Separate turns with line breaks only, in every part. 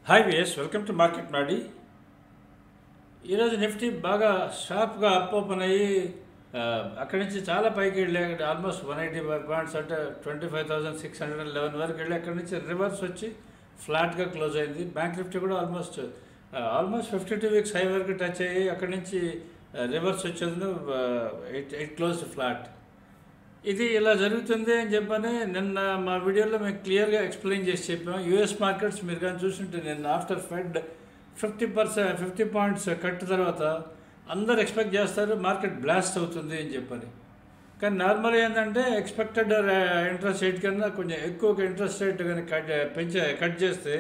Hi VS, welcome to market నాడి. ఈరోజు Nifty బాగా షార్ప్గా అప్ ఓపెన్ అయ్యి అక్కడి నుంచి చాలా పైకి వెళ్ళి ఆల్మోస్ట్ 185 పాయింట్స్ అంటే 25,611 వరకు వెళ్ళి అక్కడి నుంచి రివర్స్ వచ్చి ఫ్లాట్గా క్లోజ్ అయింది. బ్యాంక్ నిఫ్టీ కూడా ఆల్మోస్ట్ 52 వీక్స్ హై వరకు టచ్ అయ్యి అక్కడి నుంచి రివర్స్ వచ్చేది. It close flat. ఇది ఇలా జరుగుతుంది అని చెప్పని నిన్న మా వీడియోలో మేము క్లియర్గా ఎక్స్ప్లెయిన్ చేసి చెప్పాము. యూఎస్ మార్కెట్స్ మీరు కానీ చూస్తుంటే నిన్న ఆఫ్టర్ ఫెడ్ 50 పాయింట్స్ కట్ తర్వాత అందరు ఎక్స్పెక్ట్ చేస్తారు మార్కెట్ బ్లాస్ట్ అవుతుంది అని చెప్పని. కానీ నార్మల్ ఏంటంటే ఎక్స్పెక్టెడ్ ఇంట్రెస్ట్ రేట్ కన్నా కొంచెం ఎక్కువ ఇంట్రెస్ట్ రేట్ కానీ కట్ చేస్తే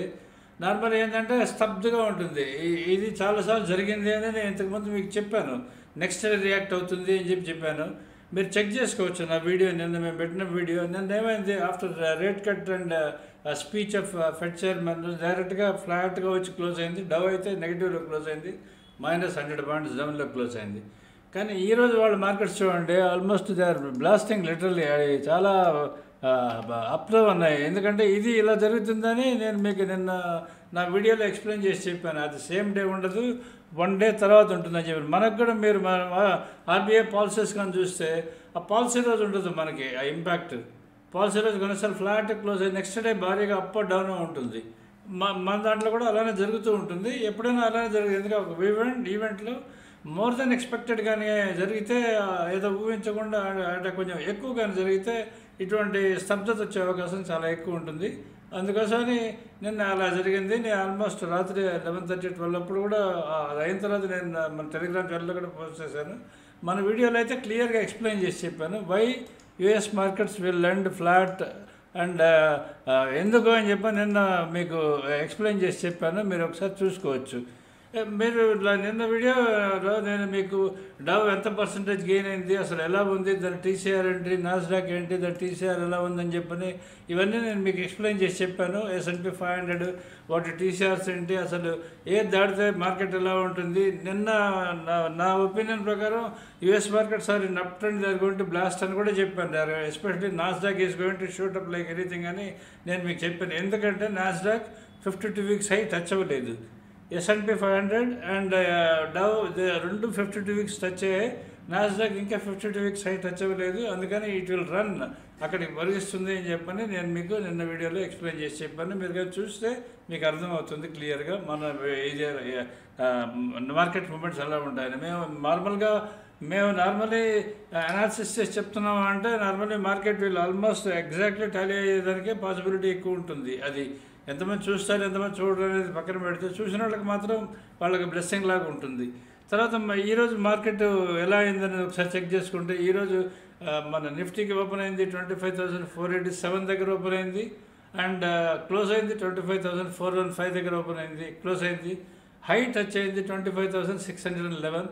నార్మల్ ఏంటంటే స్తబ్దుగా ఉంటుంది. ఇది చాలాసార్లు జరిగింది అని నేను ఇంతకుముందు మీకు చెప్పాను. నెక్స్ట్ రియాక్ట్ అవుతుంది అని చెప్పాను. మీరు చెక్ చేసుకోవచ్చు నా వీడియో, నిన్న మేము పెట్టిన వీడియో. నిన్న ఏమైంది, after rate cut and speech of fed chairman డైరెక్ట్గా ఫ్లాట్గా వచ్చి క్లోజ్ అయింది. డవ్ అయితే నెగిటివ్లో క్లోజ్ అయింది, -100 పాయింట్స్ డౌన్లో క్లోజ్ అయింది. కానీ ఈరోజు వాళ్ళ మార్కెట్స్ చూడండి, almost they are blasting literally. చాలా అప్లో ఉన్నాయి. ఎందుకంటే ఇది ఇలా జరుగుతుందని నేను మీకు నిన్న నా వీడియోలో ఎక్స్ప్లెయిన్ చేసి చెప్పాను. అది సేమ్ డే ఉండదు, 1 డే తర్వాత ఉంటుందని చెప్పాను. మనకు కూడా మీరు ఆర్బీఐ పాలసీస్ కానీ చూస్తే ఆ పాలసీ రోజు ఉండదు మనకి ఆ ఇంపాక్ట్. పాలసీ రోజు కొన్నిసార్లు ఫ్లాట్ క్లోజ్ అయ్యి నెక్స్ట్ డే భారీగా అప్ డౌన్ ఉంటుంది. మన దాంట్లో కూడా అలానే జరుగుతూ ఉంటుంది. ఎప్పుడైనా అలానే జరుగుతుంది. ఎందుకంటే ఒక ఈవెంట్లో మోర్ దెన్ ఎక్స్పెక్టెడ్ కానీ జరిగితే, ఏదో ఊహించకుండా అంటే కొంచెం ఎక్కువ కానీ జరిగితే ఇటువంటి స్తబ్దత వచ్చే అవకాశం చాలా ఎక్కువ ఉంటుంది. అందుకోసమని నిన్న అలా జరిగింది. నేను ఆల్మోస్ట్ రాత్రి 11:30-12 అప్పుడు కూడా అది అయిన తర్వాత నేను మన టెలిగ్రామ్ ఛానల్లో కూడా పోస్ట్ చేశాను. మన వీడియోలో అయితే క్లియర్గా ఎక్స్ప్లెయిన్ చేసి చెప్పాను why US markets will end flat and ఎందుకు అని చెప్పి నిన్న మీకు ఎక్స్ప్లెయిన్ చేసి చెప్పాను. మీరు ఒకసారి చూసుకోవచ్చు. మీరు నిన్న వీడియోలో నేను మీకు డవ్ ఎంత పర్సంటేజ్ గెయిన్ అయింది, అసలు ఎలా ఉంది, దాని టీసీఆర్ ఏంటి, నాస్డాక్ ఏంటి, దాని టీసీఆర్ ఎలా ఉందని చెప్పని ఇవన్నీ నేను మీకు ఎక్స్ప్లెయిన్ చేసి చెప్పాను. S&P 500 వాటి టీసీఆర్స్ ఏంటి, అసలు దాడితే మార్కెట్ ఎలా ఉంటుంది. నిన్న నా ఒపీనియన్ ప్రకారం US markets are in up trend, they are going to blast అని కూడా చెప్పాను. Especially Nasdaq is going to shoot up like anything అని నేను మీకు చెప్పాను. ఎందుకంటే నాస్డాక్ 52 వీక్స్ హై టచ్ అవ్వలేదు. S&P 500 అండ్ డవ్ రెండు 52 వీక్స్ టచ్ అయ్యాయి. నాస్డాక్ ఇంకా 52 వీక్స్ హై టచ్ అవ్వలేదు. అందుకని ఇట్ విల్ రన్ అక్కడికి వరిగిస్తుంది అని చెప్పని నేను మీకు నిన్న వీడియోలో ఎక్స్ప్లెయిన్ చేసి చెప్పాను. మీరు కానీ చూస్తే మీకు అర్థమవుతుంది క్లియర్గా మన ఇది మార్కెట్ మూమెంట్స్ ఎలా ఉంటాయని. మేము నార్మల్లీ అనాలిసిస్ చేసి చెప్తున్నాము అంటే నార్మల్లీ మార్కెట్ వీళ్ళు ఆల్మోస్ట్ ఎగ్జాక్ట్లీ టాలీ అయ్యేదానికే పాసిబిలిటీ ఎక్కువ ఉంటుంది. అది ఎంతమంది చూస్తారు ఎంతమంది చూడరు అనేది పక్కన పెడితే, చూసిన వాళ్ళకి మాత్రం వాళ్ళకి బ్లెస్సింగ్ లాగా ఉంటుంది. తర్వాత ఈరోజు మార్కెట్ ఎలా అయిందని ఒకసారి చెక్ చేసుకుంటే, ఈరోజు మన నిఫ్టీకి ఓపెన్ అయింది 25,487 దగ్గర ఓపెన్ అయింది అండ్ క్లోజ్ అయింది 25,415 దగ్గర ఓపెన్ అయింది, క్లోజ్ అయింది. హై టచ్ అయింది 25,611,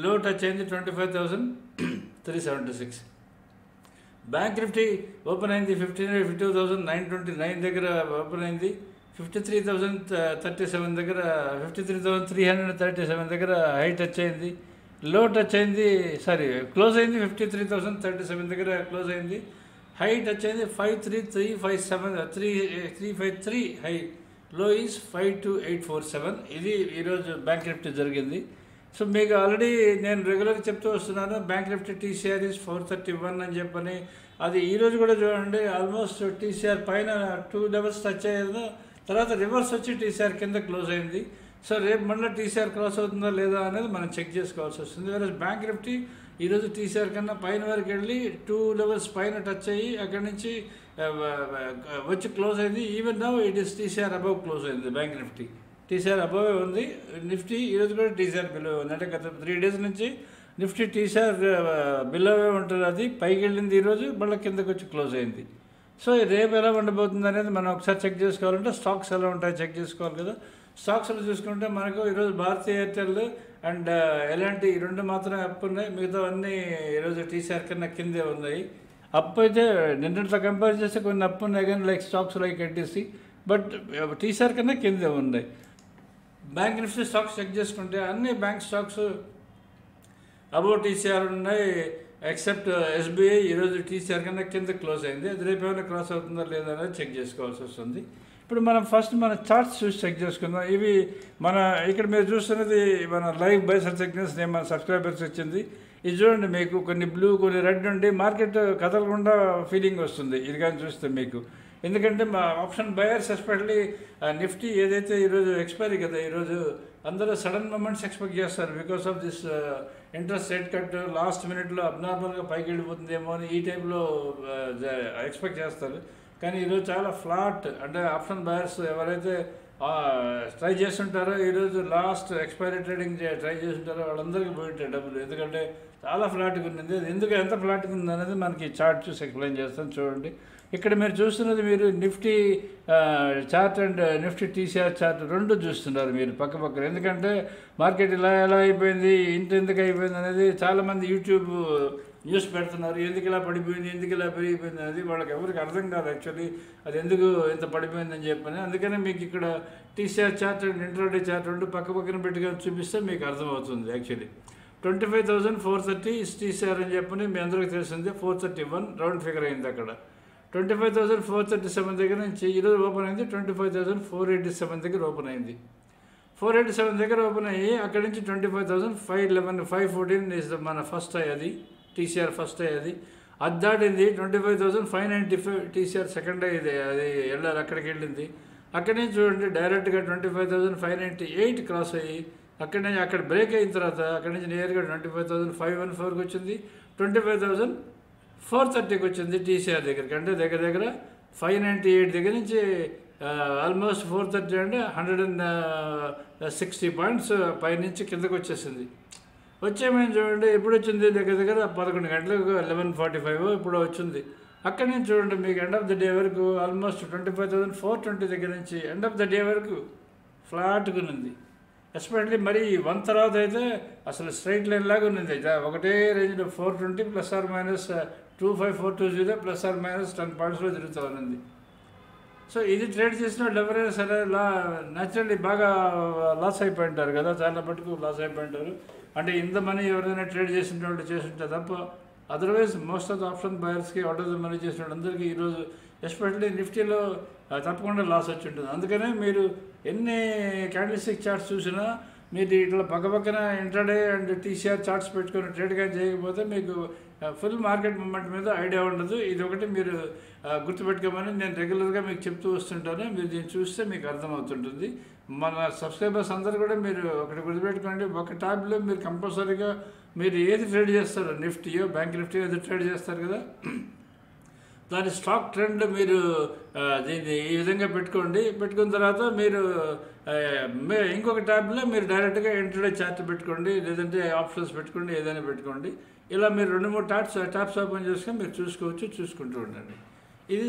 లో టచ్ అయింది 25,376. బ్యాంక్ నిఫ్టీ ఓపెన్ అయింది 52,929 దగ్గర ఓపెన్ అయింది, 53,037 దగ్గర 53,337 దగ్గర హై టచ్ అయింది, లో టచ్ అయింది క్లోజ్ అయింది 53,037 దగ్గర క్లోజ్ అయింది. హై టచ్ అయింది 53,353 హై, లో ఈజ్ 52,847. ఇది ఈరోజు బ్యాంక్ నిఫ్టీ జరిగింది. సో మీకు ఆల్రెడీ నేను రెగ్యులర్గా చెప్తూ వస్తున్నాను, బ్యాంక్ నిఫ్టీ టీసీఆర్ ఈజ్ 431 అని చెప్పని. అది ఈరోజు కూడా చూడండి, ఆల్మోస్ట్ టీసీఆర్ పైన 2 లెవెల్స్ టచ్ అయ్యేది, తర్వాత రివర్స్ వచ్చి టీసీఆర్ కింద క్లోజ్ అయింది. సో రేపు మళ్ళీ టీసీఆర్ క్రాస్ అవుతుందా లేదా అనేది మనం చెక్ చేసుకోవాల్సి వస్తుంది. వేరే బ్యాంక్ నిఫ్టీ ఈరోజు టీసీఆర్ కన్నా పైన వరకు వెళ్ళి 2 లెవెల్స్ పైన టచ్ అయ్యి అక్కడి నుంచి వచ్చి క్లోజ్ అయింది. Even now it is TCR above close అయింది. బ్యాంక్ నిఫ్టీ టీసీఆర్ అబోవే ఉంది. నిఫ్టీ ఈరోజు కూడా టీసీఆర్ బిలో ఉంది. అంటే గత 3 డేస్ నుంచి నిఫ్టీ టీసీఆర్ బిలోవే ఉంటుంది. అది పైకి వెళ్ళింది, ఈరోజు మళ్ళీ కిందకి వచ్చి క్లోజ్ అయింది. సో రేపు ఎలా ఉండబోతుంది అనేది మనం ఒకసారి చెక్ చేసుకోవాలంటే స్టాక్స్ ఎలా ఉంటాయో చెక్ చేసుకోవాలి కదా. స్టాక్స్లో చూసుకుంటే మనకు ఈరోజు భారతీయ ఎయిర్టెల్ అండ్ ఎలాంటి ఈ రెండు మాత్రమే అప్ ఉన్నాయి. మిగతా అన్నీ ఈరోజు టీసీఆర్ కన్నా కిందే ఉన్నాయి. అప్ అయితే నిన్నటితో కంపేర్ చేస్తే కొన్ని అప్ ఉన్నాయి కానీ like stocks like NTC, but TCR కన్నా కిందే ఉన్నాయి. బ్యాంక్ నిఫ్టీ స్టాక్స్ చెక్ చేసుకుంటే అన్ని బ్యాంక్ స్టాక్స్ అబౌవ్ టీసీఆర్ ఉన్నాయి ఎక్సెప్ట్ ఎస్బీఐ. ఈరోజు టీసీఆర్ కన్నా కింద క్లోజ్ అయింది. అది రేపు ఏమైనా క్రాస్ అవుతుందా లేదా అనేది చెక్ చేసుకోవాల్సి వస్తుంది. ఇప్పుడు మనం ఫస్ట్ మన చార్ట్స్ చూసి చెక్ చేసుకుందాం. ఇవి మన ఇక్కడ మీరు చూస్తున్నది మన లైవ్ బైసర్ సిగ్నల్స్ నేను మన సబ్స్క్రైబర్స్ వచ్చింది. ఇది చూడండి, మీకు కొన్ని బ్లూ కొన్ని రెడ్ ఉండి మార్కెట్ కదలకుండా ఫీలింగ్ వస్తుంది ఇది కానీ చూస్తే మీకు. ఎందుకంటే మా ఆప్షన్ బయర్స్ ఎస్పెషల్లీ నిఫ్టీ ఏదైతే ఈరోజు ఎక్స్పైరీ కదా, ఈరోజు అందరూ సడన్ మూమెంట్స్ ఎక్స్పెక్ట్ చేస్తారు because of this interest rate cut. Last మినిట్లో అబ్నార్మల్గా పైకి వెళ్ళిపోతుందేమో అని ఈ టైంలో ఎక్స్పెక్ట్ చేస్తారు. కానీ ఈరోజు చాలా ఫ్లాట్, అంటే ఆప్షన్ బయర్స్ ఎవరైతే ట్రై చేస్తుంటారో ఈరోజు లాస్ట్ ఎక్స్పైరీ ట్రేడింగ్ ట్రై చేస్తుంటారో వాళ్ళందరికీ పోయింటాయి డబ్బులు. ఎందుకంటే చాలా ఫ్లాట్గా ఉన్నది. అది ఎందుకు ఎంత ఫ్లాట్గా ఉంది అనేది మనకి చార్ట్ చూసి ఎక్స్ప్లెయిన్ చేస్తాను. చూడండి, ఇక్కడ మీరు చూస్తున్నది మీరు Nifty chart and Nifty TCR chart రెండు చూస్తున్నారు మీరు పక్క పక్కన. ఎందుకంటే మార్కెట్ ఎలా అయిపోయింది, ఎందుకు అయిపోయింది అనేది చాలామంది యూట్యూబ్ న్యూస్ పెడుతున్నారు. ఎందుకు ఇలా పడిపోయింది, ఎందుకు ఇలా పెరిగిపోయింది అనేది వాళ్ళకి ఎవరికి అర్థం కాదు యాక్చువల్లీ అది ఎందుకు ఇంత పడిపోయిందని చెప్పని. అందుకనే మీకు ఇక్కడ TCR chart and intraday chart రెండు పక్క పక్కన పెట్టుకొని చూపిస్తే మీకు అర్థమవుతుంది. యాక్చువల్లీ 25,430 టీసీఆర్ అని చెప్పని మీ అందరికీ తెలిసింది. 431 రౌండ్ ఫిగర్ అయింది. అక్కడ 25,437 దగ్గర నుంచి ఈరోజు ఓపెన్ అయింది. 25,487 దగ్గర ఓపెన్ అయింది. 487 దగ్గర ఓపెన్ అయ్యి అక్కడి నుంచి 25,511 514 మన ఫస్ట్ హై, అది టీసీఆర్ ఫస్ట్ హై. అది దాటింది. 25,595 టీసీఆర్ సెకండ్ హై. అది వెళ్ళాలి, అక్కడికి వెళ్ళింది. అక్కడి నుంచి చూడండి డైరెక్ట్గా 25,598 క్రాస్ అయ్యి అక్కడి నుంచి అక్కడ బ్రేక్ అయిన తర్వాత అక్కడి నుంచి నేరుగా 25,514కి వచ్చింది. 25,430కి వచ్చింది టీసీఆర్ దగ్గరికి. అంటే దగ్గర 598 దగ్గర నుంచి ఆల్మోస్ట్ 430 అంటే 160 పాయింట్స్ పైనుంచి కిందకు వచ్చేసింది. వచ్చేమని చూడండి ఎప్పుడు వచ్చింది, దగ్గర 11 గంటలకు 11:45 ఇప్పుడు వచ్చింది. అక్కడి నుంచి చూడండి మీకు ఎండ్ ఆఫ్ ద డే వరకు ఆల్మోస్ట్ 25,420 దగ్గర నుంచి ఎండ్ ఆఫ్ ద డే వరకు ఫ్లాట్గా ఉంది. ఎస్పెషల్లీ మరి 1 తర్వాత అయితే అసలు స్ట్రైట్ లైన్ లాగా ఉన్నది. ఒకటే రేంజ్లో 420 ±25420 ±10 పాయింట్స్లో తిరుగుతూ ఉన్నది. సో ఇది ట్రేడ్ చేసిన వాళ్ళు ఎవరైనా సరే న్యాచురల్లీ బాగా లాస్ అయిపోయి ఉంటారు కదా, చాలా మటుకు లాస్ అయిపోయి ఉంటారు. అంటే ఇంత మనీ ఎవరైనా ట్రేడ్ చేసిన వాళ్ళు చేస్తుంటారు తప్ప otherwise most of the option బయర్స్కి అవుట్ ఆఫ్ ద మనీ చేసిన వాళ్ళందరికీ ఈరోజు ఎస్పెషల్లీ నిఫ్టీలో తప్పకుండా లాస్ వచ్చి ఉంటుంది. అందుకనే మీరు ఎన్ని క్యాండిల్స్టిక్ చార్ట్స్ చూసినా మీరు ఇట్లా పక్కన ఇంట్రాడే అండ్ టీసీఆర్ చార్ట్స్ పెట్టుకొని ట్రేడ్ కానీ చేయకపోతే మీకు ఫుల్ మార్కెట్ మూమెంట్ మీద ఐడియా ఉండదు. ఇది ఒకటి మీరు గుర్తుపెట్టుకోమని నేను రెగ్యులర్గా మీకు చెప్తూ వస్తుంటాను. మీరు దీన్ని చూస్తే మీకు అర్థమవుతుంటుంది. మన సబ్స్క్రైబర్స్ అందరూ కూడా మీరు ఒకటి గుర్తుపెట్టుకోండి, ఒక ట్యాబ్లో మీరు కంపల్సరీగా మీరు ఏది ట్రేడ్ చేస్తారో నిఫ్టీయో బ్యాంక్ నిఫ్టీయో ఏది ట్రేడ్ చేస్తారు కదా, దాని స్టాక్ ట్రెండ్ మీరు దీన్ని ఈ విధంగా పెట్టుకున్న తర్వాత మీరు ఇంకొక ట్యాబ్లో మీరు డైరెక్ట్గా ఇంట్రాడే చార్ట్ పెట్టుకోండి, లేదంటే ఆప్షన్స్ పెట్టుకోండి, ఏదైనా పెట్టుకోండి. ఇలా మీరు 2-3 ట్యాబ్స్ ఓపెన్ చేసుకొని మీరు చూసుకుంటూ ఉండండి. ఇది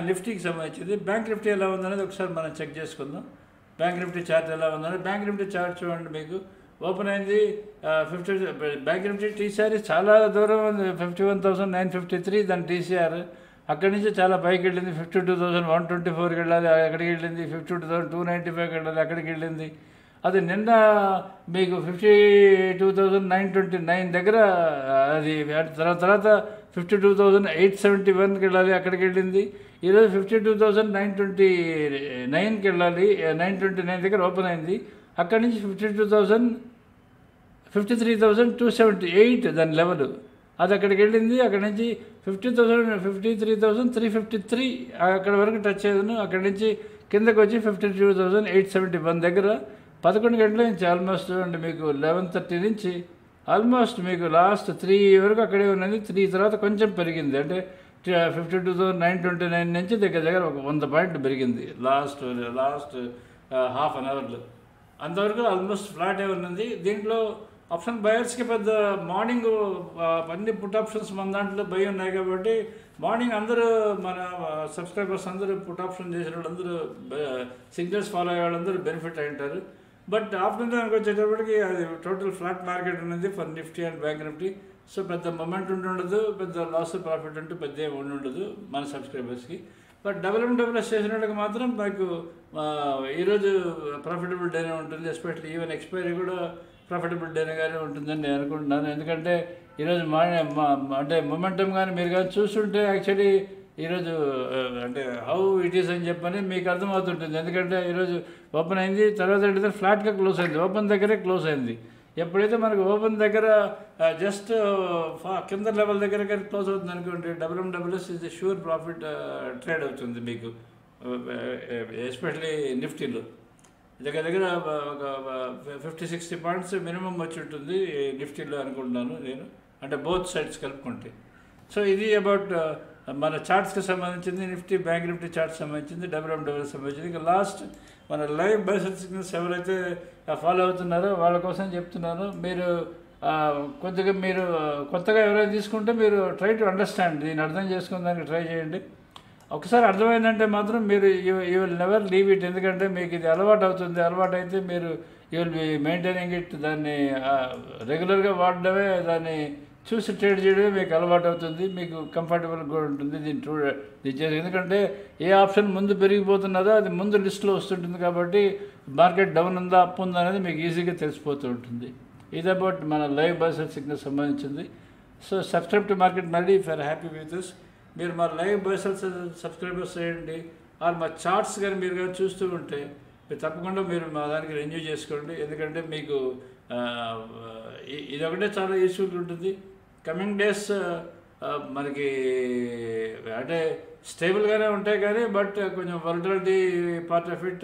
నిఫ్టీకి సంబంధించింది. బ్యాంక్ నిఫ్టీ ఎలా ఉందనేది ఒకసారి మనం చెక్ చేసుకుందాం. బ్యాంక్ నిఫ్టీ చార్ట్ ఎలా ఉందని బ్యాంక్ నిఫ్టీ చార్ట్ చూడండి. మీకు ఓపెన్ అయింది 50 బ్యాంక్ నిఫ్టీ టీసీఆర్ చాలా దూరం ఉంది. 51,953 దాని టీసీఆర్. అక్కడి నుంచి చాలా పైకి వెళ్ళింది. 52,124కి వెళ్ళాలి, అక్కడికి వెళ్ళింది. 52,295కి వెళ్ళాలి, అక్కడికి వెళ్ళింది. అది నిన్న మీకు 52,929 దగ్గర అది తర్వాత 52,871కి వెళ్ళాలి, అక్కడికి వెళ్ళింది. ఈరోజు 52,929కి వెళ్ళాలి, 929 దగ్గర ఓపెన్ అయింది. అక్కడి నుంచి 53,278 దాని లెవెల్, అది అక్కడికి వెళ్ళింది. అక్కడి నుంచి 53,353 అక్కడ వరకు టచ్ అయ్యాను. అక్కడి నుంచి కిందకు వచ్చి 52,871 దగ్గర 11 గంటల నుంచి ఆల్మోస్ట్ అండి మీకు 11:30 నుంచి ఆల్మోస్ట్ మీకు లాస్ట్ 3 వరకు అక్కడే ఉన్నది. 3 తర్వాత కొంచెం పెరిగింది, అంటే 52,929 నుంచి దగ్గర ఒక 100 పాయింట్లు పెరిగింది లాస్ట్ హాఫ్ అన్ అవర్లో. అంతవరకు ఆల్మోస్ట్ ఫ్లాటే ఉన్నది. దీంట్లో ఆప్షన్ బయర్స్కి పెద్ద మార్నింగ్ అన్ని పుట్ ఆప్షన్స్ మన దాంట్లో భయం ఉన్నాయి కాబట్టి మార్నింగ్ అందరూ మన సబ్స్క్రైబర్స్ అందరూ పుట్ ఆప్షన్ చేసిన వాళ్ళందరూ సిగ్నల్స్ ఫాలో అయ్యే వాళ్ళందరూ బెనిఫిట్ అయి ఉంటారు. బట్ ఆఫ్టర్నూన్ దానికి వచ్చేటప్పటికి అది టోటల్ ఫ్లాట్ మార్కెట్ ఉన్నది for Nifty and bank Nifty. So పెద్ద మొమెంట్ ఉండదు, పెద్ద లాస్ ప్రాఫిట్ అంటూ పెద్ద ఉండదు మన సబ్స్క్రైబర్స్కి. బట్ డబ్ల్యూఎస్ చేసిన వాళ్ళకి మాత్రం నాకు ఈరోజు ప్రాఫిటబుల్ డేనే ఉంటుంది. ఎస్పెషల్లీ ఈవెన్ ఎక్స్పైరీ కూడా ప్రాఫిటబుల్ డేగానే ఉంటుందని నేను అనుకుంటున్నాను. ఎందుకంటే ఈరోజు అంటే మొమెంటం కానీ మీరు కానీ చూస్తుంటే యాక్చువల్లీ ఈరోజు అంటే హౌ ఇట్ ఈస్ అని చెప్పని మీకు అర్థమవుతుంటుంది. ఎందుకంటే ఈరోజు ఓపెన్ అయింది, తర్వాత ఏంటంటే ఫ్లాట్గా క్లోజ్ అయింది, ఓపెన్ దగ్గరే క్లోజ్ అయింది. ఎప్పుడైతే మనకు ఓపెన్ దగ్గర జస్ట్ కింద లెవెల్ దగ్గర కానీ క్లోజ్ అవుతుంది అనుకోండి, WMWS ఇది షూర్ ప్రాఫిట్ ట్రేడ్ అవుతుంది మీకు, ఎస్పెషలీ నిఫ్టీలో. దగ్గర ఒక 50-60 పాయింట్స్ మినిమం వచ్చి ఉంటుంది నిఫ్టీలో అనుకుంటున్నాను నేను, అంటే బోత్ సైడ్స్ కలుపుకుంటే. సో ఇది అబౌట్ మన చార్ట్స్కి సంబంధించింది, నిఫ్టీ బ్యాంక్ నిఫ్టీ చార్ట్స్ సంబంధించింది, WMWS సంబంధించింది. ఇక లాస్ట్ మన లైవ్ బైసెల్ సిగ్నల్స్ ఎవరైతే ఫాలో అవుతున్నారో వాళ్ళ కోసం చెప్తున్నాను. మీరు కొద్దిగా మీరు కొత్తగా ఎవరైనా తీసుకుంటే మీరు ట్రై టు అండర్స్టాండ్, దీన్ని అర్థం చేసుకుని దానికి ట్రై చేయండి. ఒకసారి అర్థమైందంటే మాత్రం మీరు you will never leave it. ఎందుకంటే మీకు ఇది అలవాటు అవుతుంది, అలవాటు అయితే మీరు you will be maintaining it. దాన్ని రెగ్యులర్గా వాడడమే, దాన్ని చూసి ట్రేడ్ చేయడమే మీకు అలవాటు అవుతుంది, మీకు కంఫర్టబుల్గా కూడా ఉంటుంది దీన్ని ఎందుకంటే ఏ ఆప్షన్ ముందు పెరిగిపోతున్నదో అది ముందు లిస్ట్లో వస్తుంటుంది. కాబట్టి మార్కెట్ డౌన్ ఉందా అప్ ఉందా అనేది మీకు ఈజీగా తెలిసిపోతూ ఉంటుంది. ఇది అబౌట్ మన లైవ్ బైసెల్ సిగ్నల్ సంబంధించింది. సో సబ్స్క్రైబ్ టు మార్కెట్ మళ్ళీ if are happy with this. మీరు మా లైవ్ బైసెల్స్ సబ్స్క్రైబర్స్ చేయండి, ఆర్ మా చార్ట్స్ కానీ మీరు కానీ చూస్తూ ఉంటే మీరు తప్పకుండా మీరు మా దానికి రెన్యూ చేసుకోండి. ఎందుకంటే మీకు ఇది ఒకటే చాలా యూస్ఫుల్ ఉంటుంది. కమింగ్ డేస్ మనకి అంటే స్టేబుల్గానే ఉంటాయి కానీ, బట్ కొంచెం వాలటిలిటీ పార్ట్ ఆఫ్ ఇట్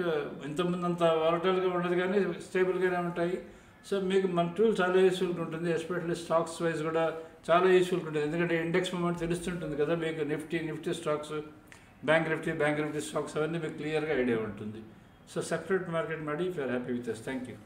ఇంతకుముందు అంత వాలటైల్గా ఉండదు కానీ స్టేబుల్గానే ఉంటాయి. సో మీకు మన టూల్ చాలా యూస్ఫుల్గా ఉంటుంది, ఎస్పెషల్లీ స్టాక్స్ వైజ్ కూడా చాలా యూస్ఫుల్గా ఉంటుంది. ఎందుకంటే ఇండెక్స్ మూమెంట్ తెలుస్తుంటుంది కదా మీకు, Nifty stocks, bank Nifty stocks అవన్నీ మీకు క్లియర్గా ఐడియా ఉంటుంది. సో సబ్స్క్రైబ్ టు మార్కెట్ మడి if you are happy with us. Thank you.